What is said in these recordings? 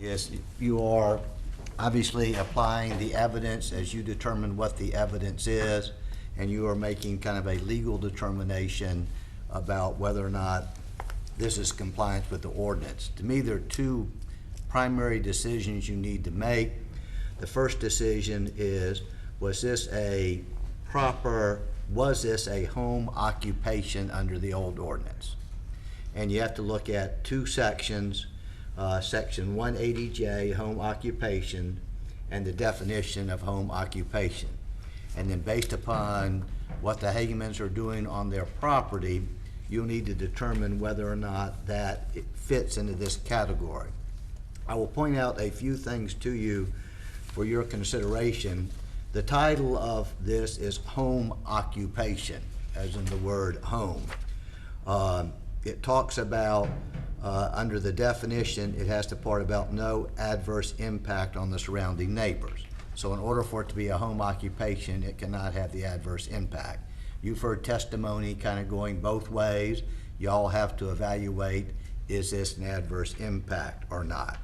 Yes, you are obviously applying the evidence as you determine what the evidence is, and you are making kind of a legal determination about whether or not this is compliant with the ordinance. To me, there are two primary decisions you need to make. The first decision is, was this a home occupation under the old ordinance? And you have to look at two sections, Section 180J, home occupation, and the definition of home occupation. And then based upon what the Hagemans are doing on their property, you'll need to determine whether or not that it fits into this category. I will point out a few things to you for your consideration. The title of this is home occupation, as in the word home. It talks about, under the definition, it has the part about no adverse impact on the surrounding neighbors. So in order for it to be a home occupation, it cannot have the adverse impact. You've heard testimony kind of going both ways. Y'all have to evaluate, is this an adverse impact or not?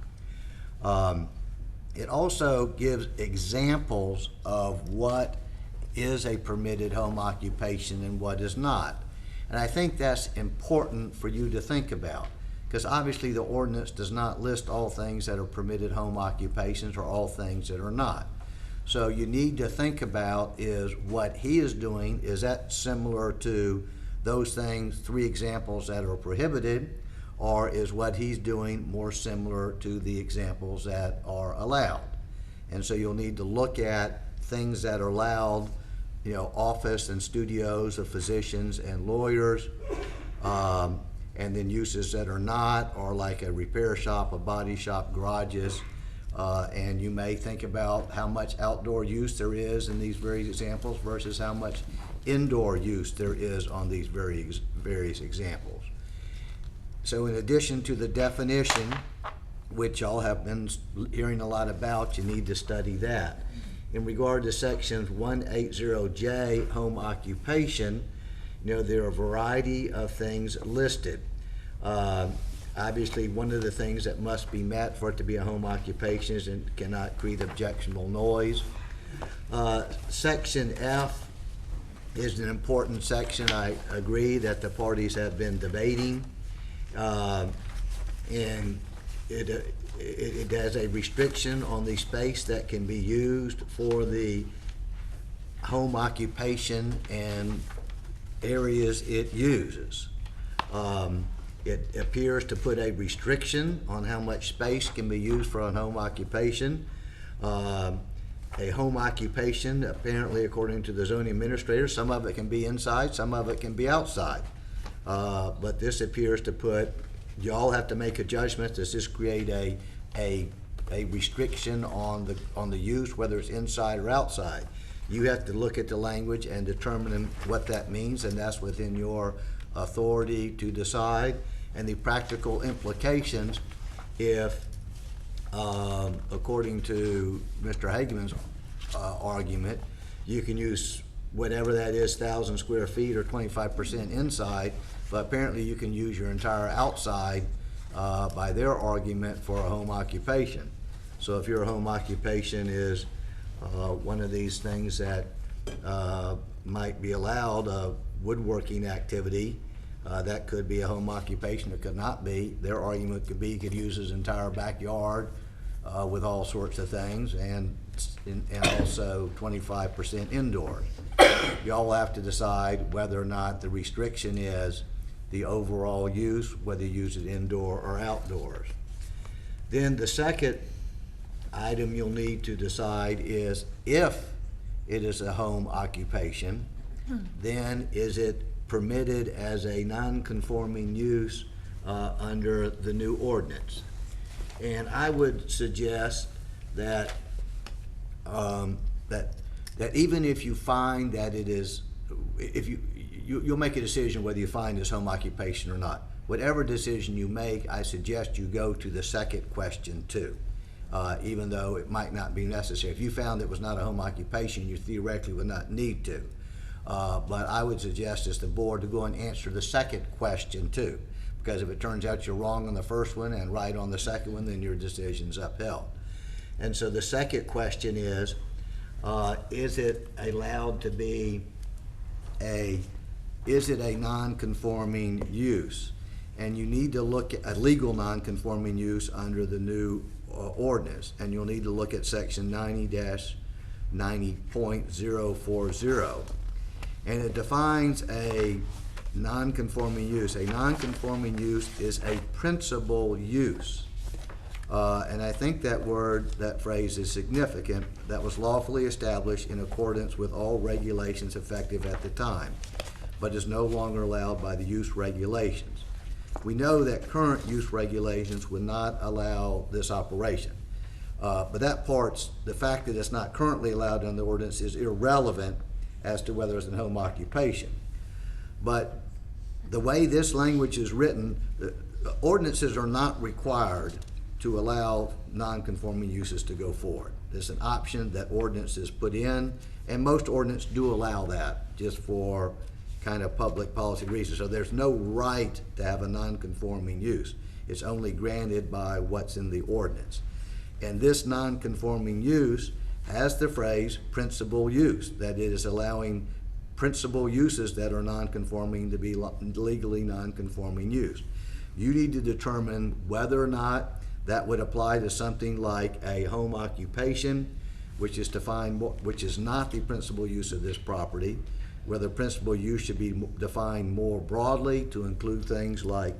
It also gives examples of what is a permitted home occupation and what is not. And I think that's important for you to think about, because obviously the ordinance does not list all things that are permitted home occupations or all things that are not. So you need to think about, is what he is doing, is that similar to those things, three examples that are prohibited, or is what he's doing more similar to the examples that are allowed? And so you'll need to look at things that are allowed, you know, office and studios of physicians and lawyers, and then uses that are not, or like a repair shop, a body shop, garages, and you may think about how much outdoor use there is in these various examples versus how much indoor use there is on these various examples. So in addition to the definition, which y'all have been hearing a lot about, you need to study that. In regard to sections 180J, home occupation, you know, there are a variety of things listed. Obviously, one of the things that must be met for it to be a home occupation is it cannot create objectionable noise. Section F is an important section. I agree that the parties have been debating. And it has a restriction on the space that can be used for the home occupation and areas it uses. It appears to put a restriction on how much space can be used for a home occupation. A home occupation, apparently according to the zoning administrator, some of it can be inside, some of it can be outside. But this appears to put, y'all have to make a judgment. Does this create a restriction on the use, whether it's inside or outside? You have to look at the language and determine what that means, and that's within your authority to decide. And the practical implications, if, according to Mr. Hageman's argument, you can use whatever that is, 1,000 square feet or 25% inside, but apparently you can use your entire outside by their argument for a home occupation. So if your home occupation is one of these things that might be allowed, a woodworking activity, that could be a home occupation, it could not be. Their argument could be he could use his entire backyard with all sorts of things, and also 25% indoors. Y'all have to decide whether or not the restriction is the overall use, whether you use it indoor or outdoors. Then the second item you'll need to decide is, if it is a home occupation, then is it permitted as a non-conforming use under the new ordinance? And I would suggest that that even if you find that it is, if you'll make a decision whether you find this home occupation or not. Whatever decision you make, I suggest you go to the second question too, even though it might not be necessary. If you found it was not a home occupation, you theoretically would not need to. But I would suggest as the board to go and answer the second question too, Because if it turns out you're wrong on the first one and right on the second one, then your decision's upheld. And so the second question is it allowed to be is it a non-conforming use? And you need to look at a legal non-conforming use under the new ordinance, and you'll need to look at section 90-90.040. And it defines a non-conforming use. A non-conforming use is a principal use. And I think that phrase is significant, that was lawfully established in accordance with all regulations effective at the time, but is no longer allowed by the use regulations. We know that current use regulations would not allow this operation. But the fact that it's not currently allowed in the ordinance is irrelevant as to whether it's a home occupation. But the way this language is written, the ordinances are not required to allow non-conforming uses to go forward. It's an option that ordinances put in, and most ordinances do allow that just for kind of public policy reasons. So there's no right to have a non-conforming use. It's only granted by what's in the ordinance. And this non-conforming use has the phrase principal use, that it is allowing principal uses that are non-conforming to be legally non-conforming use. You need to determine whether or not that would apply to something like a home occupation, which is not the principal use of this property, whether principal use should be defined more broadly to include things like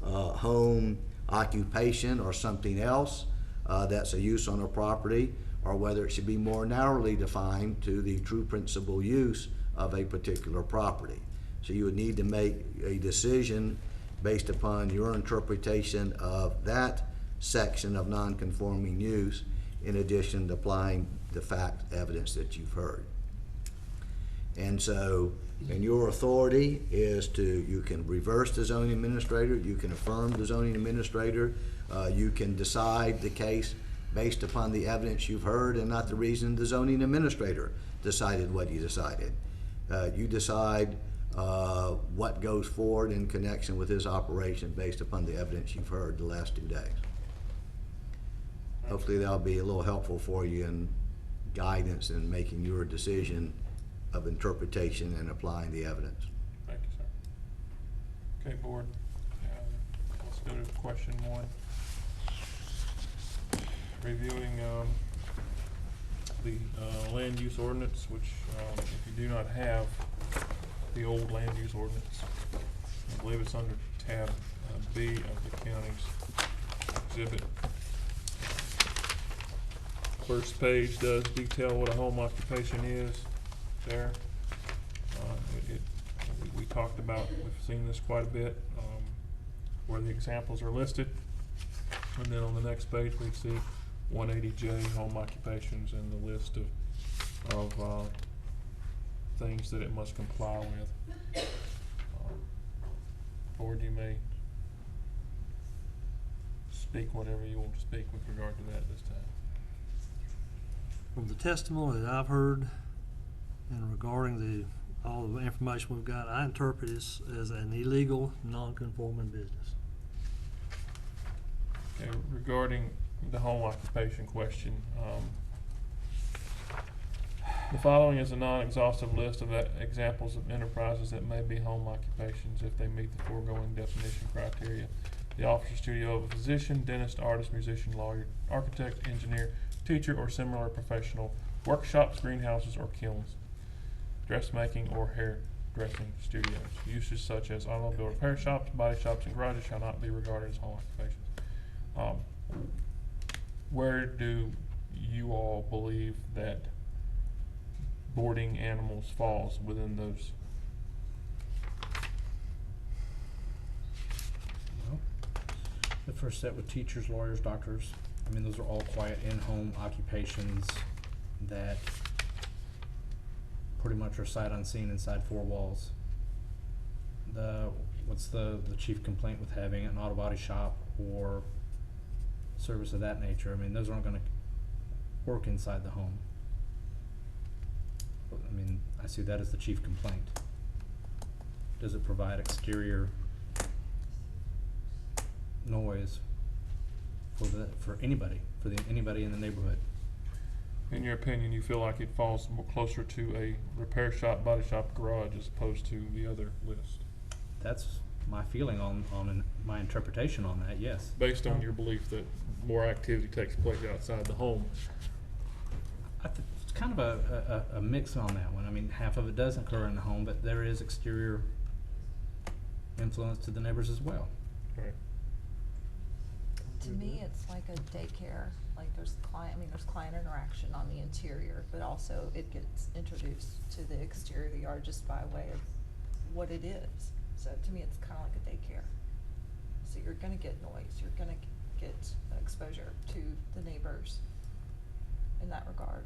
home occupation or something else that's a use on a property, or whether it should be more narrowly defined to the true principal use of a particular property. So you would need to make a decision based upon your interpretation of that section of non-conforming use, in addition to applying the fact evidence that you've heard. And so, and your authority is you can reverse the zoning administrator, you can affirm the zoning administrator, you can decide the case based upon the evidence you've heard and not the reason the zoning administrator decided what he decided. You decide what goes forward in connection with his operation based upon the evidence you've heard the last 2 days. Hopefully that'll be a little helpful for you in guidance in making your decision of interpretation and applying the evidence. Thank you, sir. Okay, board, let's go to question 1. Reviewing the land use ordinance, which if you do not have the old land use ordinance, I believe it's under tab B of the county's exhibit. First page does detail what a home occupation is there. We talked about, we've seen this quite a bit, where the examples are listed. And then on the next page we see 180J home occupations and the list of things that it must comply with. Board, you may speak whatever you want to speak with regard to that this time. From the testimony that I've heard and regarding all the information we've got, I interpret this as an illegal, non-conforming business. Okay, regarding the home occupation question, the following is a non-exhaustive list of examples of enterprises that may be home occupations if they meet the foregoing definition criteria. The office or studio of a physician, dentist, artist, musician, lawyer, architect, engineer, teacher, or similar professional, workshops, greenhouses, or kilns, dressmaking or hairdressing studios. Uses such as automobile repair shops, body shops, and garages shall not be regarded as home occupations. Where do you all believe that boarding animals falls within those? Well, the first set with teachers, lawyers, doctors, I mean, those are all quiet in-home occupations that pretty much are sight unseen inside 4 walls. What's the chief complaint with having an auto body shop or service of that nature? I mean, those aren't going to work inside the home. But, I mean, I see that as the chief complaint. Does it provide exterior noise for anybody in the neighborhood. In your opinion, you feel like it falls more closer to a repair shop, body shop, garage as opposed to the other list? That's my feeling on my interpretation on that, yes. Based on your belief that more activity takes place outside the home. It's kind of a mix on that one. I mean, half of it does occur in the home, but there is exterior influence to the neighbors as well. Right. To me, it's like a daycare, like there's client interaction on the interior, but also it gets introduced to the exterior of the yard just by way of what it is. So to me, it's kinda like a daycare. So you're gonna get noise, you're gonna get exposure to the neighbors in that regard.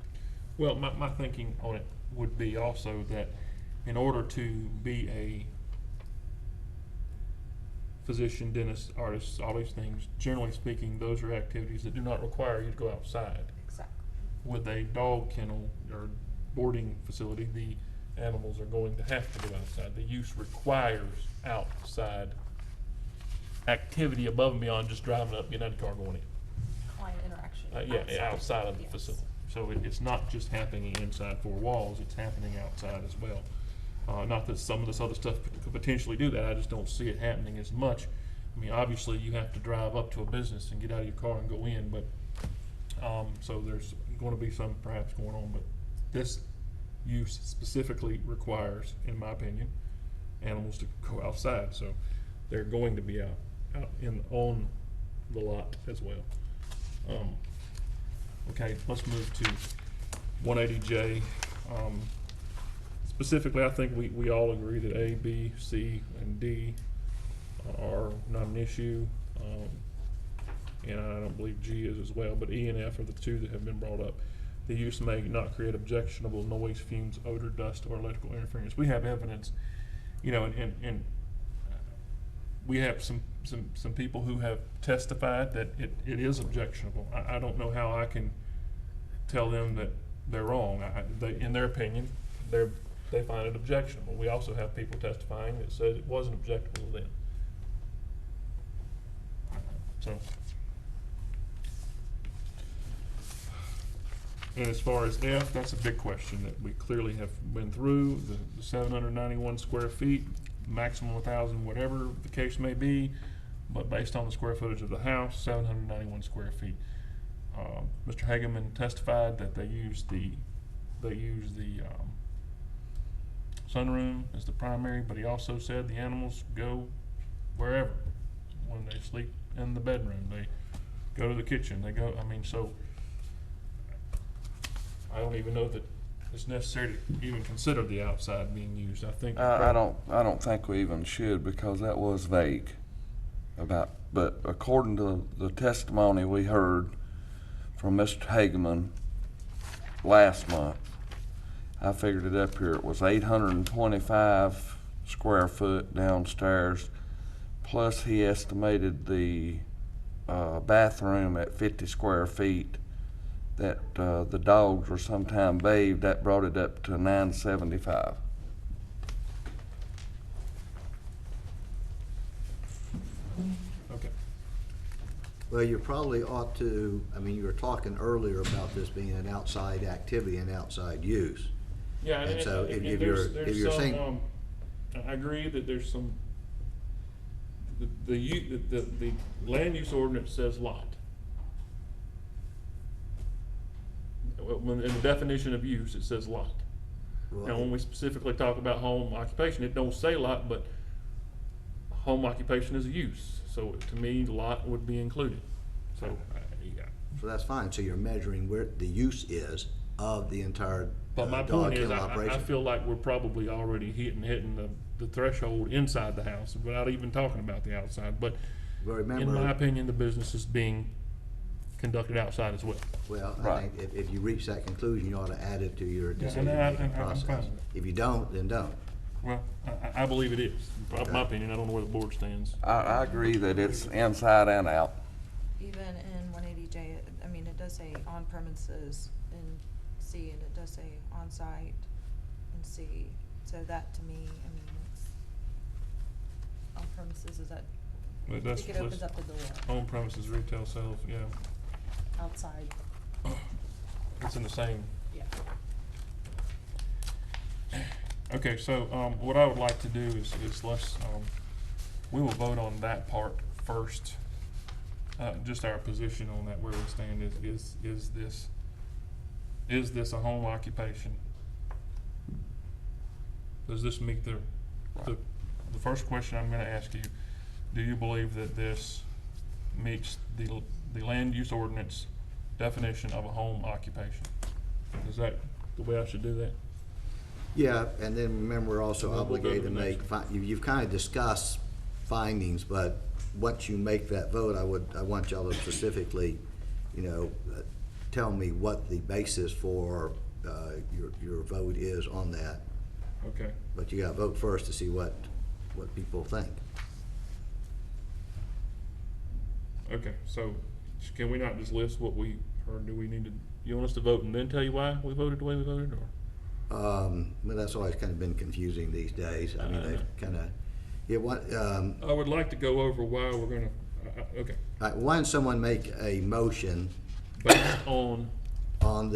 Well, my thinking on it would be also that in order to be a physician, dentist, artist, all these things, generally speaking, those are activities that do not require you to go outside. Exactly. With a dog kennel or boarding facility, the animals are going to have to go outside. The use requires outside activity above and beyond just driving up, getting out of the car, going in. Client interaction. Yeah, outside of the Yes. facility. So it's not just happening inside four walls, it's happening outside as well. Not that some of this other stuff could potentially do that, I just don't see it happening as much. I mean, obviously, you have to drive up to a business and get out of your car and go in, but, so there's gonna be some perhaps going on, but this use specifically requires, in my opinion, animals to go outside, so they're going to be out on the lot as well. Okay, let's move to 180J. Specifically, I think we all agree that A, B, C, and D are not an issue. And I don't believe G is as well, but E and F are the two that have been brought up. The use may not create objectionable noise, fumes, odor, dust, or electrical interference. We have evidence, you know, and we have some people who have testified that it is objectionable. I don't know how I can tell them that they're wrong. In their opinion, they find it objectionable. We also have people testifying that says it wasn't objectionable to them. So, and as far as F, that's a big question that we clearly have been through. The 791 square feet, maximum 1,000, whatever the case may be, but based on the square footage of the house, 791 square feet. Mr. Hageman testified that they use the sunroom as the primary, but he also said the animals go wherever. When they sleep in the bedroom, they go to the kitchen, they go, I mean, so I don't even know that it's necessary to even consider the outside being used. I think. I don't think we even should, because that was vague but according to the testimony we heard from Mr. Hageman last month, I figured it up here, it was 825 square foot downstairs, plus he estimated the bathroom at 50 square feet, that the dogs were sometime bathed. That brought it up to 975. Okay. Well, you probably ought to, I mean, you were talking earlier about this being an outside activity and outside use. Yeah, And so if you're- there's if you're some, saying- I agree that there's some, the land use ordinance says lot. In the definition of use, it says lot. Now, when we specifically talk about home occupation, it don't say lot, but home occupation is a use. So to me, lot would be included. So, yeah. So that's fine, so you're measuring where the use is of the entire But my dog point is, kennel I operation. feel like we're probably already hitting the threshold inside the house without even talking about the outside. But But in my remember, opinion, the business is being conducted outside as well. well, I Right. think if you reach that conclusion, you ought to add it to your Yeah, and decision-making I'm fine process. with it. If you don't, then don't. Well, I believe it is. Okay. My opinion, I don't know where the board stands. I agree that it's inside and out. Even in 180J, I mean, it does say on premises in C, and it does say on site in C. So that to me, I mean, it's on premises, is that But that's, think it opens that's up the door on premises retail sales, yeah, outside, it's in the same. yeah. Okay, so, what I would like to do is let's, we will vote on that part first. Just our position on that, where we stand is this a home occupation? Does this meet the first question I'm gonna ask you, do you believe that this meets the land use ordinance definition of a home occupation? Is that the way I should do that? Yeah, and then remember, we're also We'll go to obligated the to next make, you've kind of discussed findings, but once you make that vote, I want y'all to specifically, tell me what the basis for, your vote is on that. Okay, But you gotta vote first to see what people think. okay, so can we not just list what we, or do we need to, you want us to vote and then tell you why we voted the way we voted, or? Well, that's always kind of been confusing these days. I mean, they've kind of, I would like to go over why we're gonna, okay, one, someone make a motion based on, and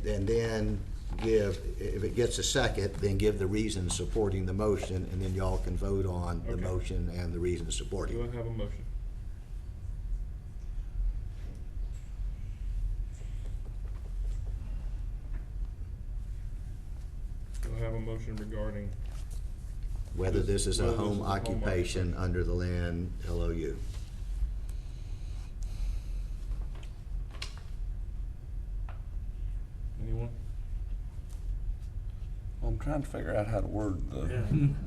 then give, if it gets a second, then give the reason supporting the motion, and then y'all can vote on the Okay. motion and the reason supporting. do I have a motion? Do I have a motion regarding, Whether this is a Whether this home is a home occupation occupation. under the land LOU. anyone? I'm trying to figure out how to word the. Yeah.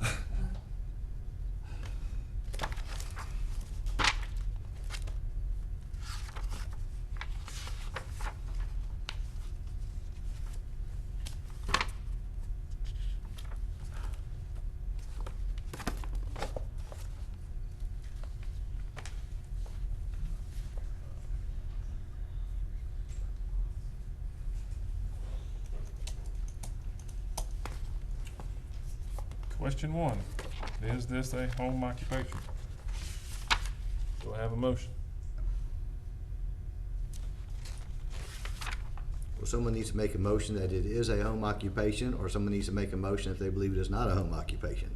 Question one, is this a home occupation? Do I have a motion? Well, someone needs to make a motion that it is a home occupation, or someone needs to make a motion if they believe it is not a home occupation.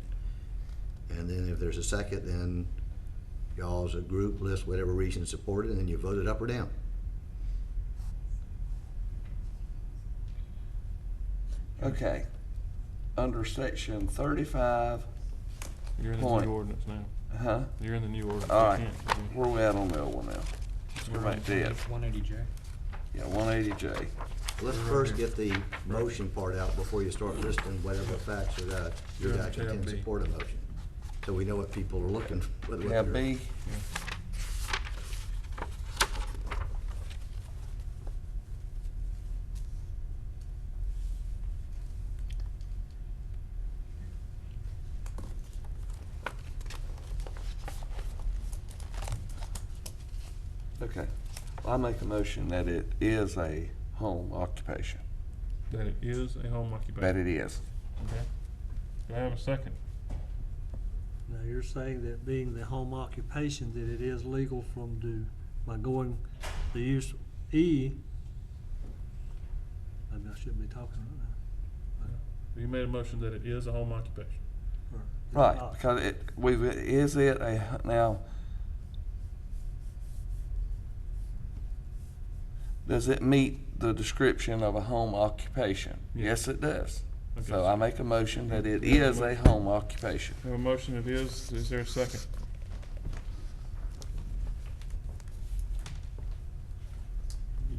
And then if there's a second, then y'all as a group list whatever reason support it, and then you vote it up or down. Okay, under section 35, You're in the Point. new ordinance now. huh? You're in the new ordinance. All You right, can't- where we at on the old one now? We're Right there. 180J. Yeah, 180J. Let's first get the motion part out before you start listing whatever facts are that you You're got in to tab B. support a motion. So we know what people are looking, what Yeah, they're- B, okay. Well, I make a motion that it is a home occupation, That it is a home occupation. that it is. Okay. Do I have a second? Now, you're saying that being the home occupation, that it is legal from by going the use E, maybe I shouldn't be talking right You made a motion that it is a home occupation. now. Right, because is it a, now, does it meet the description of a home occupation? Yes, it does. Okay. So I make a motion that it is a home occupation. I have a motion, it is there a second?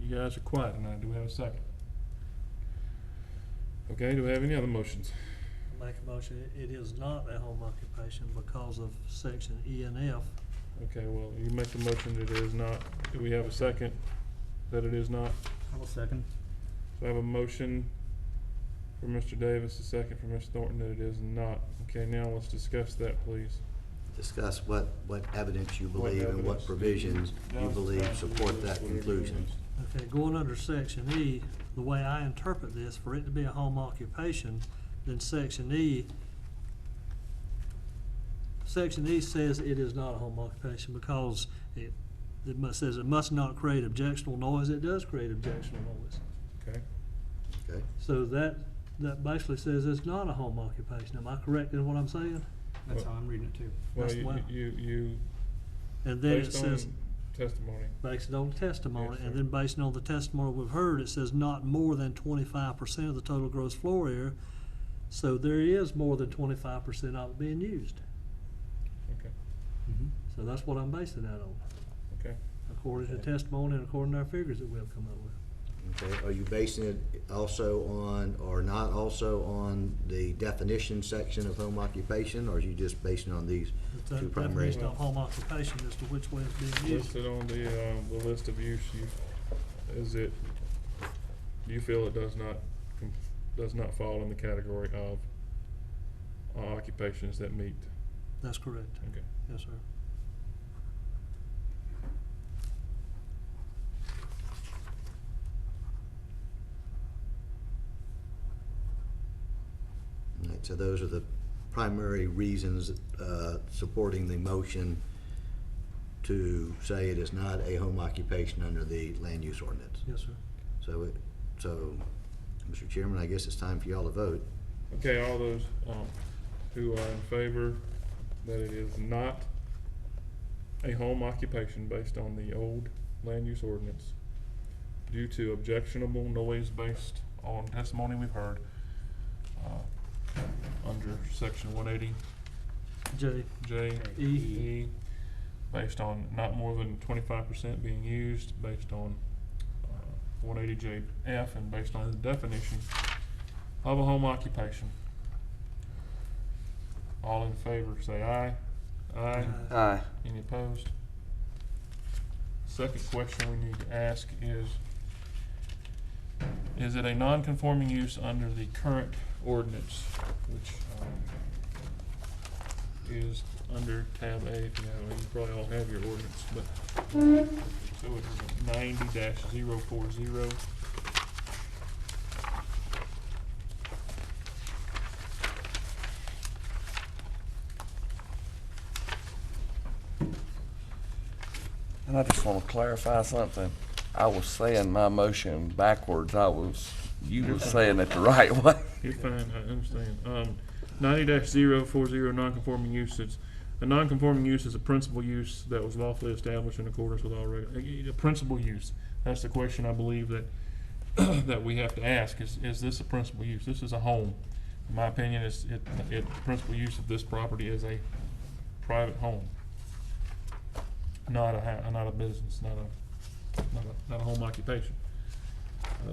You guys are quiet tonight, do we have a second? Okay, do we have any other motions? Make a motion, it is not a home occupation because of section E and F. Okay, well, you make the motion that it is not, do we have a second that it is not? I will second. So I have a motion for Mr. Davis, a second for Ms. Thornton that it is not. Okay, now let's discuss that, please. discuss what evidence you believe and what evidence provisions you Now's the believe time to support do that what we're doing conclusion. next. Okay, going under section E, the way I interpret this, for it to be a home occupation, then section E Section E says it is not a home occupation because says it must not create objectionable noise. It does create objectionable noise. Okay. Okay, So that basically says it's not a home occupation. Am I correct in what I'm saying? That's how I'm reading it too. Well, That's why- you, And then it based on says, testimony, based on testimony, Yes, and sir. then based on the testimony we've heard, it says not more than 25% of the total gross floor area. So there is more than 25% of it being used. okay, So that's what I'm basing that on, okay. according to testimony and according to our figures that we've come up with. okay. Are you basing it also on, or not also on the definition section of home occupation, or are you just basing it on these It's two that primary? definition of home occupation as to which way it's being used. Listed on the list of use, you feel it does not fall in the category of occupations that meet, That's correct. okay. Yes, sir. All right, so those are the primary reasons supporting the motion to say it is not a home occupation under the land use ordinance. Yes, sir. So, Mr. Chairman, I guess it's time for y'all to vote. Okay, all those, who are in favor that it is not a home occupation based on the old land use ordinance due to objectionable noise based on testimony we've heard, under section 180 J. J, E. E, based on not more than 25% being used, based on 180 J F, and based on the definition of a home occupation. All in favor say aye. Aye. Aye. Any opposed? Second question we need to ask is it a non-conforming use under the current ordinance, which is under tab A, if you have, you probably all have your ordinance, but, so it's 90-040. And I just want to clarify something. I was saying my motion backwards. You were saying it the right way. You're fine, I understand. 90-040 non-conforming uses. A non-conforming use is a principal use that was lawfully established in accordance with all a principal use. That's the question I believe that that we have to ask. Is this a principal use? This is a home. In my opinion, the principal use of this property is a private home, not a business, not a home occupation.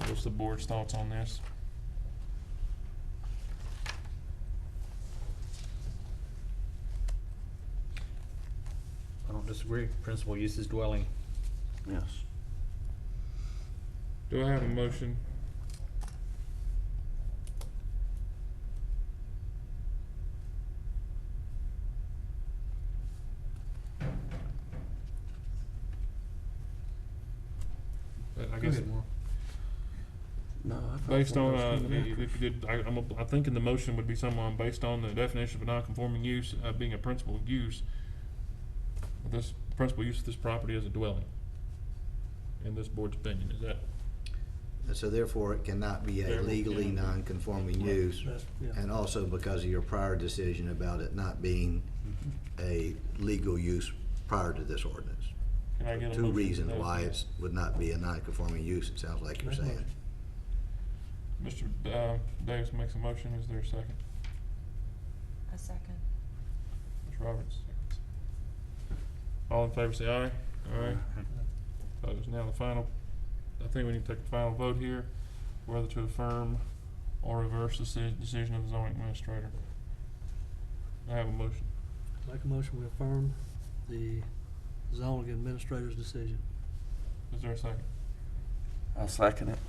What's the board's thoughts on this? I don't disagree. Principal use is dwelling. Yes. Do I have a motion? I guess No, I thought based on, somebody was gonna if you did, I think in the motion would be someone based on the definition of a non-conforming use, being a principal use. This principal use of this property is a dwelling, in this board's opinion, is that? And so therefore, it cannot be a Therefore, legally cannot be. non-conforming use. That's, yeah. And also because of your prior decision about it not being a legal use prior to this ordinance. Can I get a Two motion? reasons No. why it would not be a non-conforming use, it sounds like you're That's saying. right. Mr. Davis makes a motion, is there a second? A second. Ms. Roberts seconds. All in favor say aye. Aye. Opposed. Now the final, I think we need to take a final vote here, whether to affirm or reverse the decision of the zoning administrator. I have a motion. Make a motion, we affirm the zoning administrator's decision. Is there a second? I'll second it.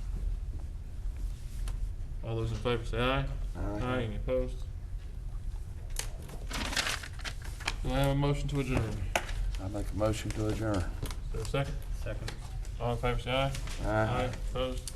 All those in favor say aye. Aye. Any opposed? Do I have a motion to adjourn? I make a motion to adjourn. Is there a second? Second. All in favor say aye. Aye. Opposed?